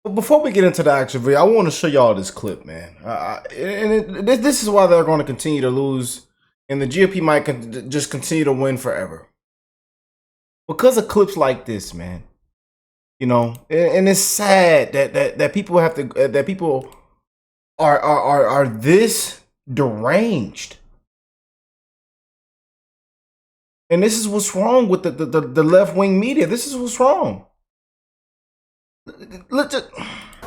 But before we get into the actual video, I want to show y'all this clip, man. This is why they're going to continue to lose, and the GOP might just continue to win forever because of clips like this, man. You know, and it's sad that people have to that people are this deranged, and this is what's wrong with the left wing media. This is what's wrong.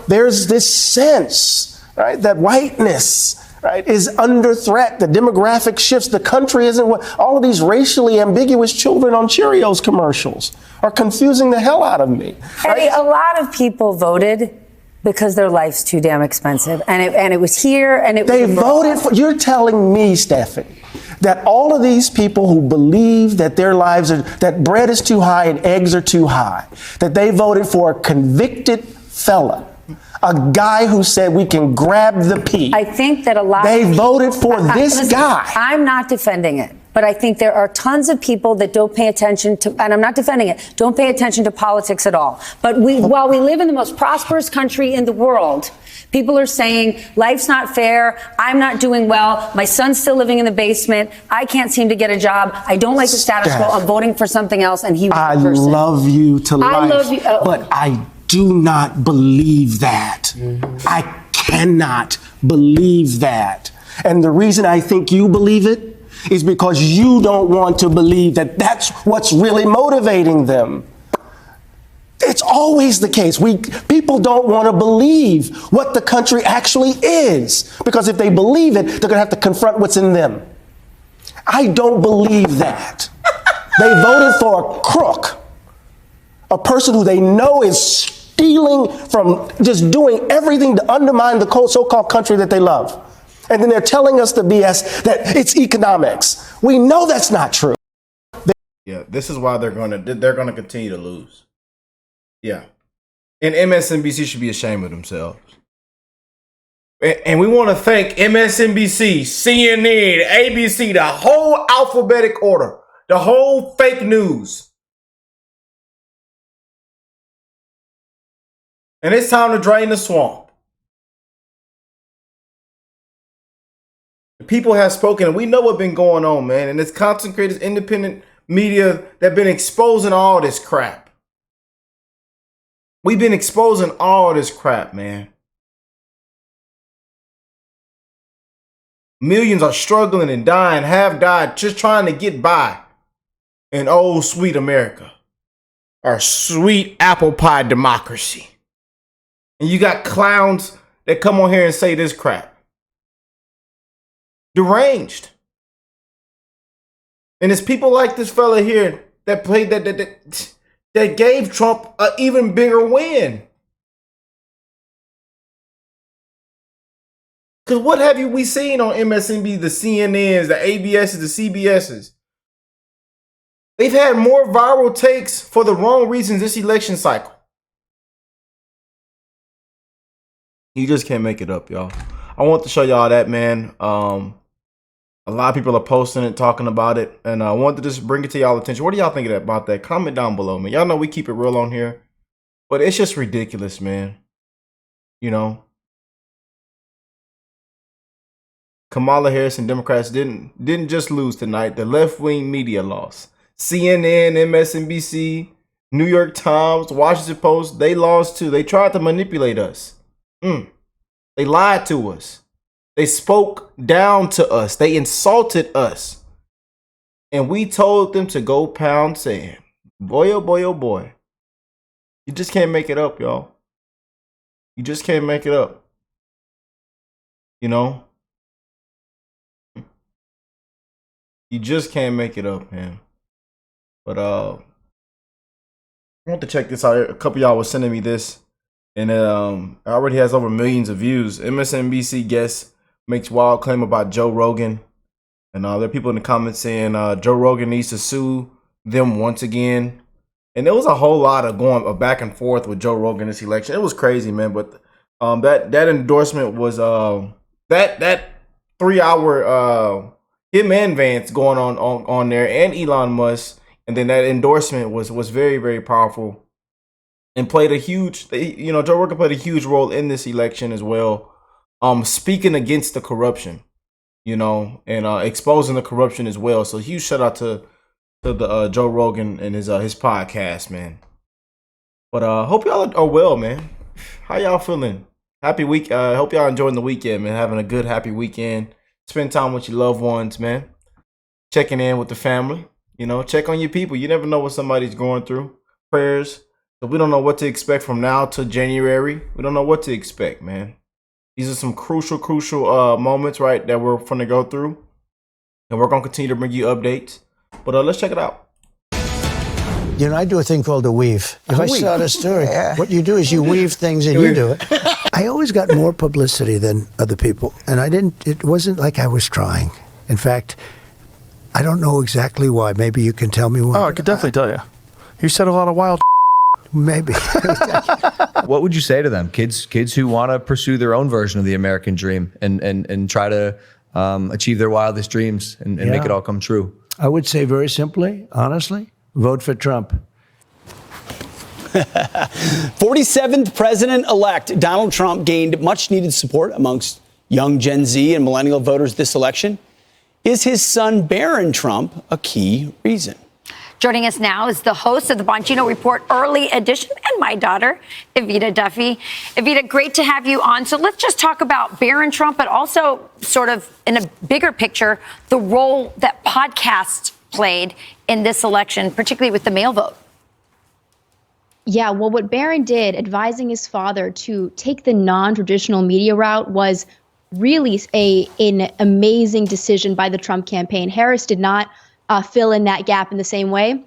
There's this sense, right, that whiteness, right, is under threat. The demographic shifts. The country isn't what all of these racially ambiguous children on Cheerios commercials are confusing the hell out of me. Right? Hey, a lot of people voted because their life's too damn expensive, and it was here, and they voted for. You're telling me, Stephanie, that all of these people who believe that their lives are, that bread is too high and eggs are too high, that they voted for a convicted fella, a guy who said we can grab the pea. I think that a lot they voted for this listen, guy. I'm not defending it, but I think there are tons of people that don't pay attention to, and I'm not defending it, don't pay attention to politics at all. But while we live in the most prosperous country in the world, people are saying life's not fair. I'm not doing well. My son's still living in the basement. I can't seem to get a job. I don't like the status quo. I'm voting for something else. And he was I the person. love you to life. I love you. But I do not believe that. I cannot believe that. And the reason I think you believe it is because you don't want to believe that that's what's really motivating them. It's always the case. People don't want to believe what the country actually is, because if they believe it, they're going to have to confront what's in them. I don't believe that. They voted for a crook, a person who they know is stealing from, just doing everything to undermine the so-called country that they love. And then they're telling us the BS that it's economics. We know that's not true. Yeah, this is why they're gonna continue to lose. Yeah, and MSNBC should be ashamed of themselves. And we want to thank MSNBC, CNN, ABC, the whole alphabetic order, the whole fake news. And it's time to drain the swamp. The people have spoken, and we know what's been going on, man. And it's content creators, independent media that have been exposing all this crap. We've been exposing all this crap, man. Millions are struggling and dying, have died, just trying to get by in old sweet America, our sweet apple pie democracy. And you got clowns that come on here and say this crap. Deranged. And it's people like this fella here that played that gave Trump an even bigger win. Because what have we seen on MSNBC, the CNNs, the ABSs, the CBSs? They've had more viral takes for the wrong reasons this election cycle. You just can't make it up, y'all. I want to show y'all that, man. A lot of people are posting it, talking about it, and I wanted to just bring it to y'all attention. What do y'all think about that? Comment down below, man. Y'all know we keep it real on here, but it's just ridiculous, man. You know, Kamala Harris and Democrats didn't just lose tonight. The left-wing media lost. CNN, MSNBC, New York Times, Washington Post, they lost too. They tried to manipulate us. They lied to us. They spoke down to us. They insulted us. And we told them to go pound sand. Boy, oh boy, oh boy. You just can't make it up, y'all. You just can't make it up. You know? You just can't make it up, man. But I want to check this out. A couple of y'all was sending me this. And it already has over millions of views. MSNBC guest makes wild claim about Joe Rogan. And there are people in the comments saying Joe Rogan needs to sue them once again. And there was a whole lot of going back and forth with Joe Rogan this election. It was crazy, man. But that endorsement was that 3-hour him and Vance going on there, and Elon Musk. And then that endorsement was very, very powerful. and played a huge, Joe Rogan played a huge role in this election as well. Speaking against the corruption, and exposing the corruption as well. So huge shout out to the Joe Rogan and his podcast, man. But hope y'all are well, man. How y'all feeling? Happy week. Hope y'all enjoying the weekend, man. Having a good, happy weekend. Spend time with your loved ones, man. Checking in with the family. Check on your people. You never know what somebody's going through. Prayers. So we don't know what to expect from now to January. We don't know what to expect, man. These are some crucial moments, right, that we're going to go through. And we're going to continue to bring you updates. But let's check it out. I do a thing called a weave. If I start a story, what you do is you weave things and you do it. I always got more publicity than other people. And it wasn't like I was trying. In fact, I don't know exactly why. Maybe you can tell me why. Oh, I could definitely tell you. You said a lot of wild Maybe. What would you say to them? Kids who want to pursue their own version of the American dream and try to achieve their wildest dreams and make it all come true? I would say very simply, honestly, vote for Trump. 47th president-elect Donald Trump gained much-needed support amongst young Gen Z and millennial voters this election. Is his son Barron Trump a key reason? Joining us now is the host of the Bongino Report Early Edition and my daughter, Evita Duffy. Evita, great to have you on. So let's just talk about Barron Trump, but also sort of in a bigger picture, the role that podcasts played in this election, particularly with the mail vote. Yeah, well, what Barron did, advising his father to take the non-traditional media route, was really an amazing decision by the Trump campaign. Harris did not fill in that gap in the same way.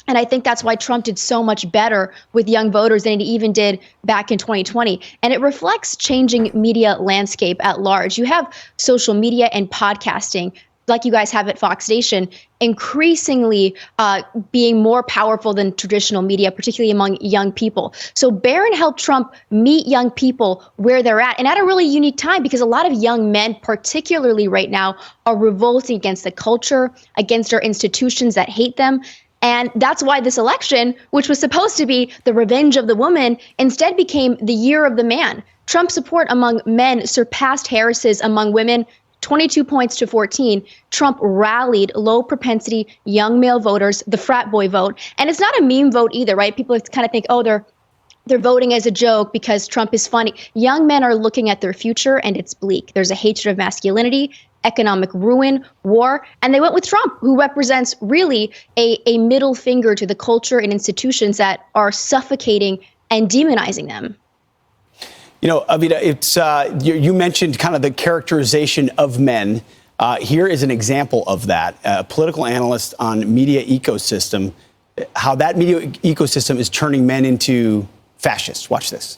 And I think that's why Trump did so much better with young voters than he even did back in 2020. And it reflects changing media landscape at large. You have social media and podcasting, like you guys have at Fox Station, increasingly being more powerful than traditional media, particularly among young people. So Barron helped Trump meet young people where they're at, and at a really unique time, because a lot of young men, particularly right now, are revolting against the culture, against our institutions that hate them. And that's why this election, which was supposed to be the revenge of the woman, instead became the year of the man. Trump's support among men surpassed Harris's among women, 22 points to 14. Trump rallied low propensity young male voters, the frat boy vote. And it's not a meme vote either, right? People kind of think, oh, they're voting as a joke because Trump is funny. Young men are looking at their future and it's bleak. There's a hatred of masculinity, economic ruin, war, and they went with Trump, who represents really a middle finger to the culture and institutions that are suffocating and demonizing them. Evita, it's you mentioned kind of the characterization of men. Here is an example of that. A political analyst on media ecosystem, how that media ecosystem is turning men into fascists. Watch this.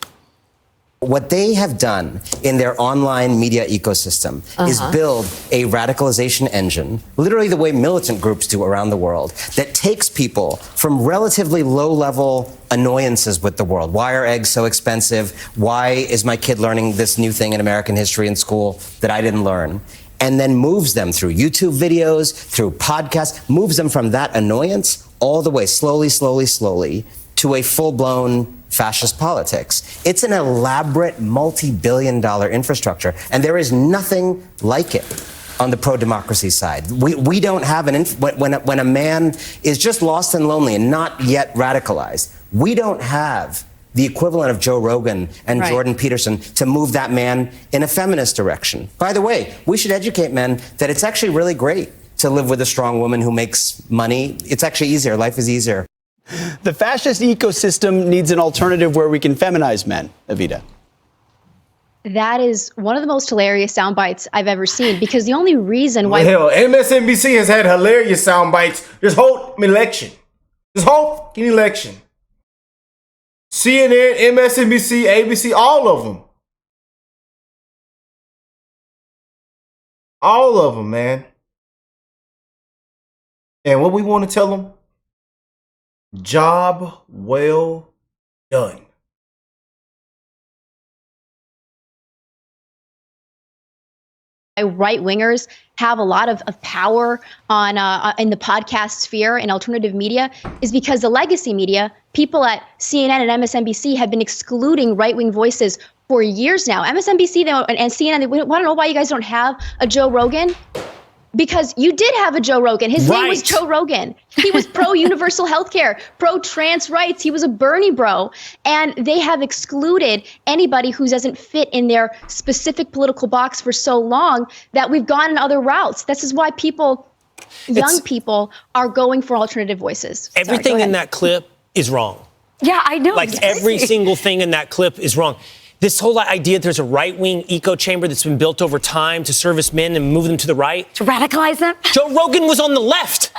What they have done in their online media ecosystem is build a radicalization engine, literally the way militant groups do around the world, that takes people from relatively low-level annoyances with the world. Why are eggs so expensive? Why is my kid learning this new thing in American history in school that I didn't learn? And then moves them through YouTube videos, through podcasts, moves them from that annoyance all the way slowly to a full-blown fascist politics. It's an elaborate multi-billion-dollar infrastructure, and there is nothing like it on the pro-democracy side. We don't have when a man is just lost and lonely and not yet radicalized, we don't have the equivalent of Joe Rogan and Jordan Peterson to move that man in a feminist direction. By the way, we should educate men that it's actually really great to live with a strong woman who makes money. It's actually easier. Life is easier. The fascist ecosystem needs an alternative where we can feminize men, Evita. That is one of the most hilarious sound bites I've ever seen, because the only reason why... Hell, MSNBC has had hilarious sound bites this whole election. This whole fucking election. CNN, MSNBC, ABC, all of them. All of them, man. And what we want to tell them? Job well done. right wingers have a lot of power on in the podcast sphere and alternative media is because the legacy media, people at CNN and MSNBC, have been excluding right wing voices for years now. MSNBC and CNN, they want to know why you guys don't have a Joe Rogan. Because you did have a Joe Rogan. His name was Joe Rogan. He was pro-universal healthcare, pro-trans rights. He was a Bernie bro. And they have excluded anybody who doesn't fit in their specific political box for so long that we've gone in other routes. This is why young people are going for alternative voices. Everything in that clip is wrong. Yeah, I know. Like every single thing in that clip is wrong. This whole idea that there's a right-wing echo chamber that's been built over time to service men and move them to the right. To radicalize them? Joe Rogan was on the left.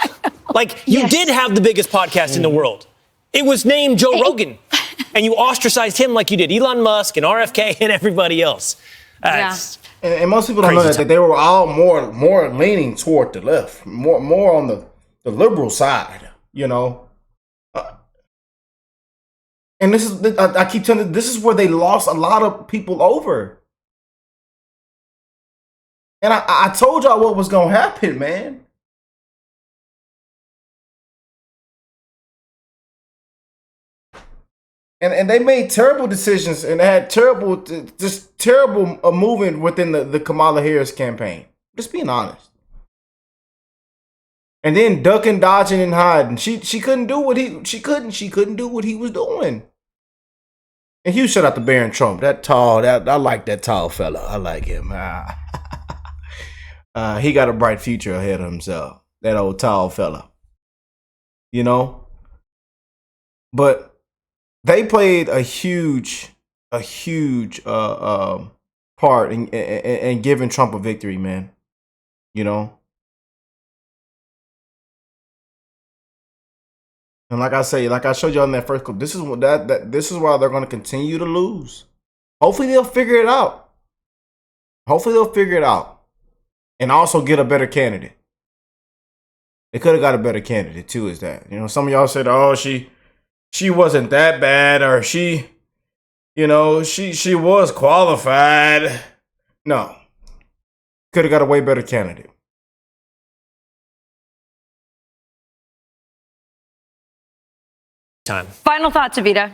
Like, you did have the biggest podcast in the world. It was named Joe Rogan. And you ostracized him like you did Elon Musk and RFK and everybody else. And most people don't know that they were all more leaning toward the left, more on the liberal side, you know. And this is, I keep telling you, this is where they lost a lot of people over. And I told y'all what was going to happen, man. And they made terrible decisions and had terrible movement within the Kamala Harris campaign. Just being honest. And then ducking, dodging, and hiding. She couldn't do what she couldn't do what he was doing. And huge shout out to Barron Trump. I like that tall fella. I like him. He got a bright future ahead of himself. That old tall fella. You know? But they played a huge part in giving Trump a victory, man. You know? And like I showed you on that first clip, this is why they're going to continue to lose. Hopefully they'll figure it out. And also get a better candidate. They could have got a better candidate too, is that. You know, some of y'all said, oh, she wasn't that bad, or she was qualified. No. Could have got a way better candidate. Time. Final thoughts, Evita.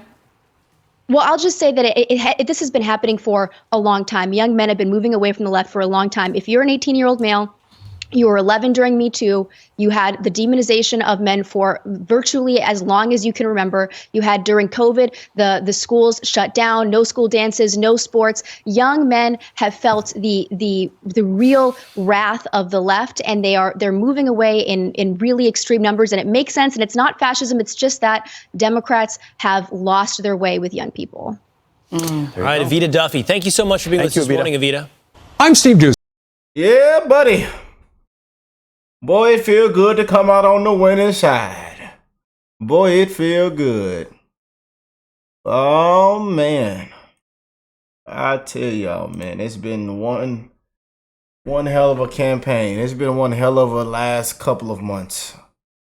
Well, I'll just say that this has been happening for a long time. Young men have been moving away from the left for a long time. If you're an 18-year-old male, you were 11 during Me Too. You had the demonization of men for virtually as long as you can remember. You had during COVID, the schools shut down, no school dances, no sports. Young men have felt the real wrath of the left, and they're moving away in really extreme numbers. And it makes sense. And it's not fascism. It's just that Democrats have lost their way with young people. All right, Evita Duffy, thank you so much for being with us this morning, Evita. I'm Steve Deuce. Yeah, buddy. Boy, it feel good to come out on the winning side. Boy, it feel good. Oh, man. I tell y'all, man, it's been one hell of a campaign. It's been one hell of a last couple of months.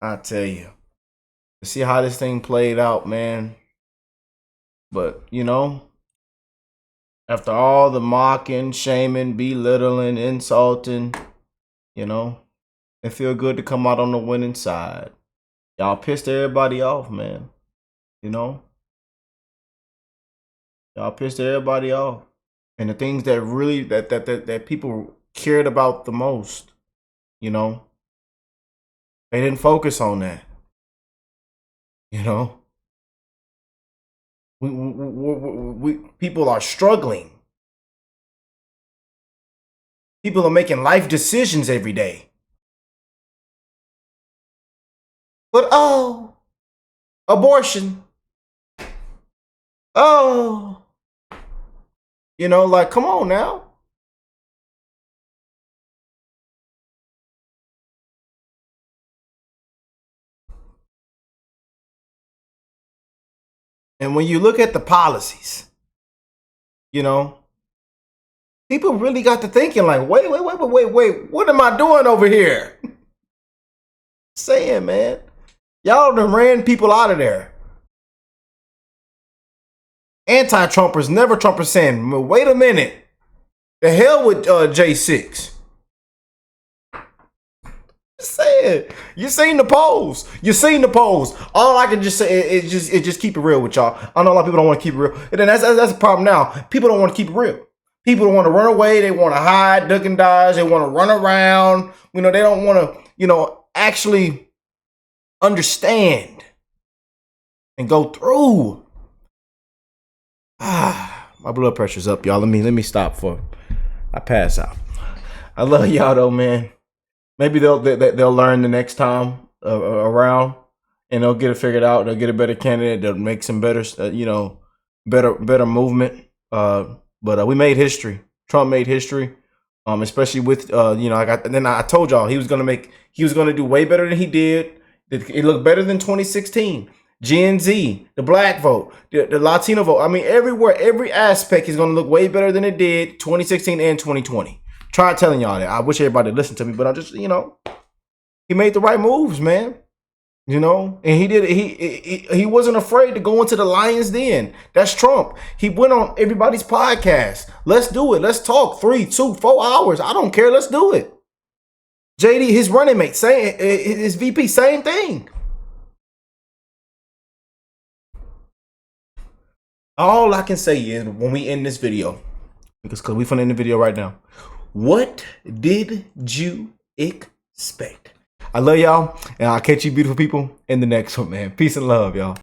I tell you. To see how this thing played out, man. But, you know, after all the mocking, shaming, belittling, insulting, you know, it feel good to come out on the winning side. Y'all pissed everybody off, man. You know? Y'all pissed everybody off. And the things that really, that people cared about the most, you know? They didn't focus on that. You know? We people are struggling. People are making life decisions every day. But oh, abortion. Oh, you know, like, come on now. And when you look at the policies, you know, people really got to thinking like, wait, what am I doing over here? Saying, man. Y'all done ran people out of there. Anti-Trumpers, never Trumpers saying, wait a minute. The hell with J6. Just saying. You seen the polls. You seen the polls. All I can just say is just keep it real with y'all. I know a lot of people don't want to keep it real. And then that's the problem now. People don't want to keep it real. People don't want to run away. They want to hide, duck and dodge. They want to run around. They don't want to, actually understand and go through. My blood pressure's up, y'all. Let me stop for I pass out. I love y'all though, man. Maybe they'll learn the next time around, and they'll get it figured out. They'll get a better candidate. They'll make some better, better movement. But we made history. Trump made history, especially with I told y'all he was gonna do way better than he did. It looked better than 2016. Gen Z, the black vote, the Latino vote. I mean, everywhere, every aspect is gonna look way better than it did 2016 and 2020. Try telling y'all that. I wish everybody listened to me, but I just, he made the right moves, man. And he wasn't afraid to go into the lion's den. That's Trump. He went on everybody's podcast. Let's do it. Let's talk 3, 2, 4 hours. I don't care. Let's do it. JD, his running mate, his VP, same thing. All I can say is when we end this video, because we finna end the video right now. What did you expect? I love y'all, and I'll catch you beautiful people in the next one, man. Peace and love, y'all.